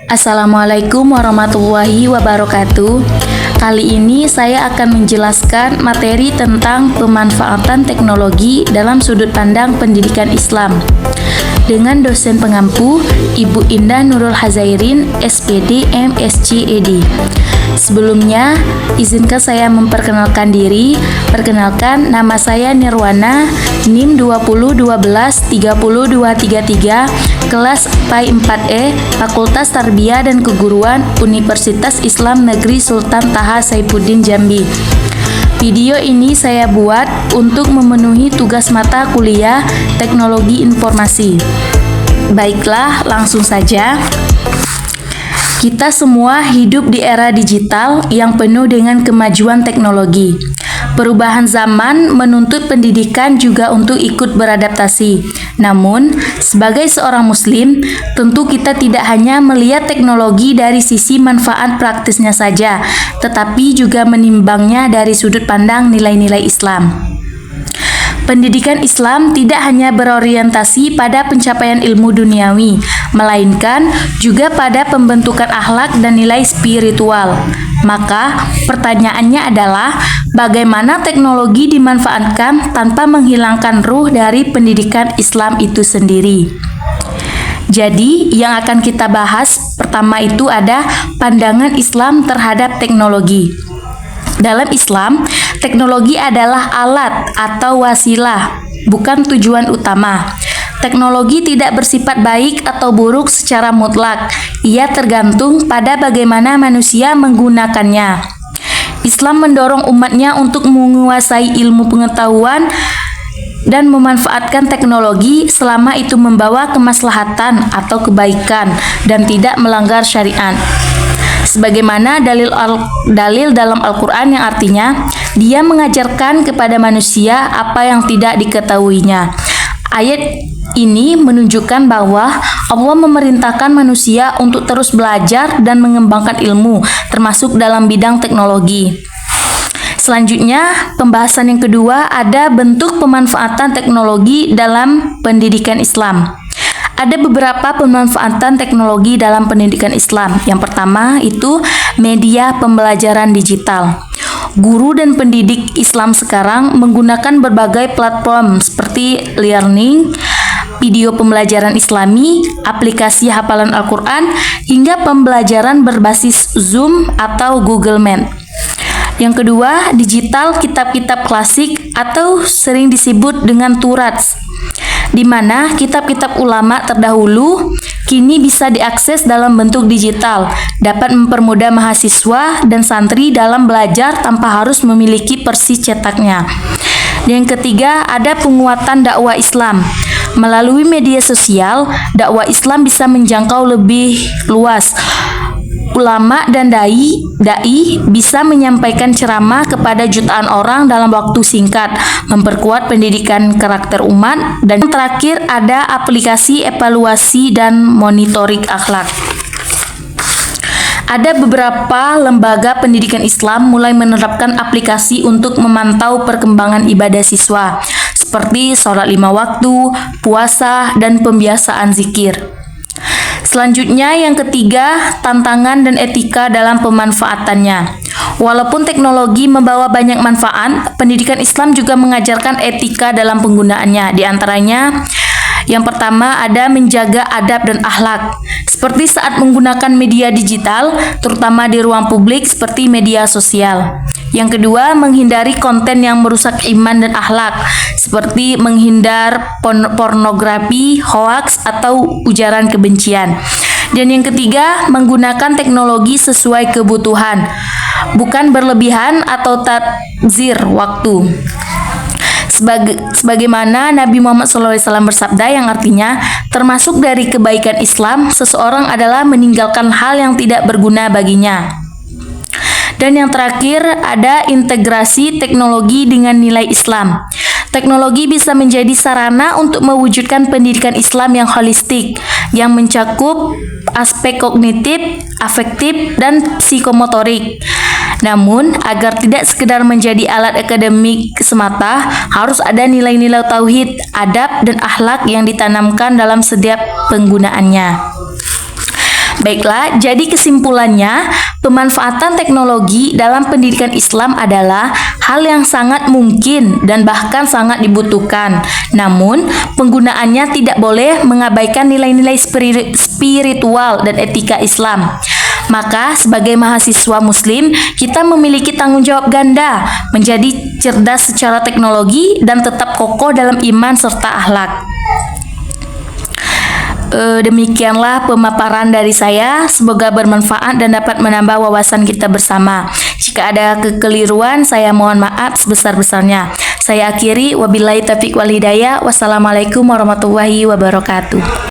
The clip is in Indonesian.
Assalamualaikum warahmatullahi wabarakatuh. Kali ini saya akan menjelaskan materi tentang pemanfaatan teknologi dalam sudut pandang pendidikan Islam dengan dosen pengampu Ibu Indah Nurul Hazairin, SPD, MSc, ED. Sebelumnya, izinkan saya memperkenalkan diri. Perkenalkan, nama saya Nirwana, NIM 201230233, kelas PAI 4E, Fakultas Tarbiyah dan Keguruan, Universitas Islam Negeri Sultan Taha Saifuddin Jambi. Video ini saya buat untuk memenuhi tugas mata kuliah Teknologi Informasi. Baiklah, langsung saja. Kita semua hidup di era digital yang penuh dengan kemajuan teknologi. Perubahan zaman menuntut pendidikan juga untuk ikut beradaptasi. Namun, sebagai seorang muslim, tentu kita tidak hanya melihat teknologi dari sisi manfaat praktisnya saja, tetapi juga menimbangnya dari sudut pandang nilai-nilai Islam. Pendidikan Islam tidak hanya berorientasi pada pencapaian ilmu duniawi, melainkan juga pada pembentukan akhlak dan nilai spiritual. Maka, pertanyaannya adalah bagaimana teknologi dimanfaatkan tanpa menghilangkan ruh dari pendidikan Islam itu sendiri. Jadi, yang akan kita bahas pertama itu ada pandangan Islam terhadap teknologi. Dalam Islam, teknologi adalah alat atau wasilah, bukan tujuan utama. Teknologi tidak bersifat baik atau buruk secara mutlak. Ia tergantung pada bagaimana manusia menggunakannya. Islam mendorong umatnya untuk menguasai ilmu pengetahuan dan memanfaatkan teknologi selama itu membawa kemaslahatan atau kebaikan dan tidak melanggar syariat. Sebagaimana dalil dalam Al-Quran yang artinya Dia mengajarkan kepada manusia apa yang tidak diketahuinya. Ayat ini menunjukkan bahwa Allah memerintahkan manusia untuk terus belajar dan mengembangkan ilmu, termasuk dalam bidang teknologi. Selanjutnya, pembahasan yang kedua ada bentuk pemanfaatan teknologi dalam pendidikan Islam. Ada beberapa pemanfaatan teknologi dalam pendidikan Islam. Yang pertama itu media pembelajaran digital. Guru dan pendidik Islam sekarang menggunakan berbagai platform seperti learning, video pembelajaran Islami, aplikasi hafalan Al-Quran, hingga pembelajaran berbasis Zoom atau Google Meet. Yang kedua, digital kitab-kitab klasik atau sering disebut dengan turats, di mana kitab-kitab ulama terdahulu kini bisa diakses dalam bentuk digital, dapat mempermudah mahasiswa dan santri dalam belajar tanpa harus memiliki persis cetaknya. Yang ketiga, ada penguatan dakwah Islam. Melalui media sosial, dakwah Islam bisa menjangkau lebih luas. Ulama dan dai bisa menyampaikan ceramah kepada jutaan orang dalam waktu singkat, memperkuat pendidikan karakter umat, dan yang terakhir ada aplikasi evaluasi dan monitoring akhlak. Ada beberapa lembaga pendidikan Islam mulai menerapkan aplikasi untuk memantau perkembangan ibadah siswa, seperti sholat 5 waktu, puasa, dan pembiasaan zikir. Selanjutnya yang ketiga, tantangan dan etika dalam pemanfaatannya. Walaupun teknologi membawa banyak manfaat, pendidikan Islam juga mengajarkan etika dalam penggunaannya. Di antaranya, yang pertama ada menjaga adab dan akhlak. Seperti saat menggunakan media digital, terutama di ruang publik seperti media sosial. Yang kedua, menghindari konten yang merusak iman dan akhlak, seperti menghindar pornografi, hoaks, atau ujaran kebencian. Dan yang ketiga, menggunakan teknologi sesuai kebutuhan, bukan berlebihan atau takzir waktu. Sebagaimana Nabi Muhammad SAW bersabda yang artinya, termasuk dari kebaikan Islam, seseorang adalah meninggalkan hal yang tidak berguna baginya. Dan yang terakhir ada integrasi teknologi dengan nilai Islam. Teknologi bisa menjadi sarana untuk mewujudkan pendidikan Islam yang holistik, yang mencakup aspek kognitif, afektif, dan psikomotorik. Namun, agar tidak sekedar menjadi alat akademik semata, harus ada nilai-nilai tauhid, adab, dan akhlak yang ditanamkan dalam setiap penggunaannya. Baiklah, jadi kesimpulannya, pemanfaatan teknologi dalam pendidikan Islam adalah hal yang sangat mungkin dan bahkan sangat dibutuhkan. Namun, penggunaannya tidak boleh mengabaikan nilai-nilai spiritual dan etika Islam. Maka, sebagai mahasiswa Muslim, kita memiliki tanggung jawab ganda, menjadi cerdas secara teknologi dan tetap kokoh dalam iman serta akhlak. Demikianlah pemaparan dari saya. Semoga bermanfaat dan dapat menambah wawasan kita bersama. Jika ada kekeliruan, saya mohon maaf sebesar-besarnya. Saya akhiri, wabillahi taufiq wal hidayah. Wassalamualaikum warahmatullahi wabarakatuh.